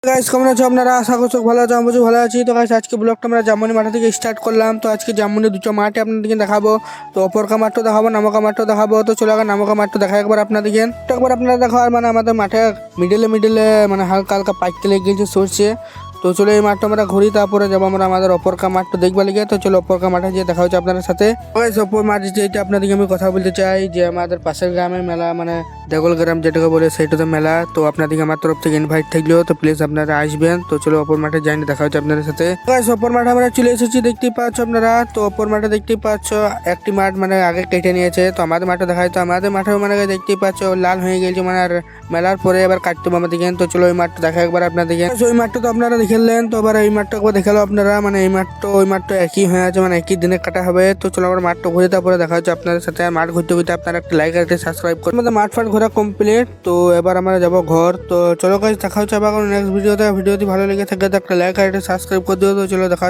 Guys কেমন আছো আপনারা? আশা করছো ভালো আছো, আমি ভালো আছি। তো গাইস আজকে ব্লগটা আমরা জামুনি মাঠা থেকে স্টার্ট করলাম। তো আজকে জামুনি দুটো মাঠে আপনাদেরকে দেখাবো। তো অপরকা মাঠটা দেখাবো, নামকা মাঠটা দেখাবো। তো চলো আগে নামকা মাঠটা দেখা একবার আপনাদেরকে। একবার আপনারা দেখো। আর মানে আমাদের মাঠে মিডিলে মানে হালকা হালকা পাইতে লেগে গেছে সরষে। তো চলো এই মাঠটা আমরা ঘুরি, তারপরে যাবো আমরা আমাদের অপরকা মাঠটা দেখবা লেগে। তো চলো অপরকা মাঠে গিয়ে দেখা হচ্ছে আপনাদের সাথে। গাইস অপর মাঠ যেটা আপনাদেরকে আমি কথা বলতে চাই যে আমাদের পাশের গ্রামে মেলা, মানে দেগল গ্রাম যেটাকে বলে সেইটাতে মেলা। তো আপনাদেরকে আমার তরফ থেকে ইনভাইট থাকলেও, তো প্লিজ আপনারা আসবেন। তো চলো অপর মাঠে যাই, দেখা হচ্ছে আপনাদের সাথে। গাইস অপর মাঠে আমরা চলে এসেছি, দেখতেই পাচ্ছ আপনারা। তো অপর মাঠে দেখতেই পাচ্ছ একটি মাঠ মানে আগে কেটে নিয়েছে। তো আমাদের মাঠে দেখা যায়, তো আমাদের মাঠেও মানে দেখতেই পাচ্ছ লাল হয়ে গেছে, মানে আর মেলার পরে এবার কাটতে হবে আমাদেরকে। তো চলো ওই মাঠটা দেখা একবার আপনাদেরকে। ওই মাঠটা তো আপনারা দেখলেন, তো এবার এই মাঠটা একবার দেখালো আপনারা। মানে এই মাঠটা ওই মাঠটা একই হয়ে আছে, মানে একই দিনে কাটা হবে। তো চলো আবার মাঠটা ঘুরে তারপরে দেখা হচ্ছে আপনাদের সাথে। আর মাঠ ঘুরতে ঘুরতে আপনারা একটা লাইক আর একটা সাবস্ক্রাইব করুন। আমাদের মাঠ ফাট ঘোরা কমপ্লিট। তো এবার আমরা যাবো ঘর। তো চলো গাইস দেখা হচ্ছে আবার নেক্সট ভিডিওতে। ভিডিওটি ভালো লেগে থাকে তো একটা লাইক আর একটা সাবস্ক্রাইব করে দিও। তো চলো দেখা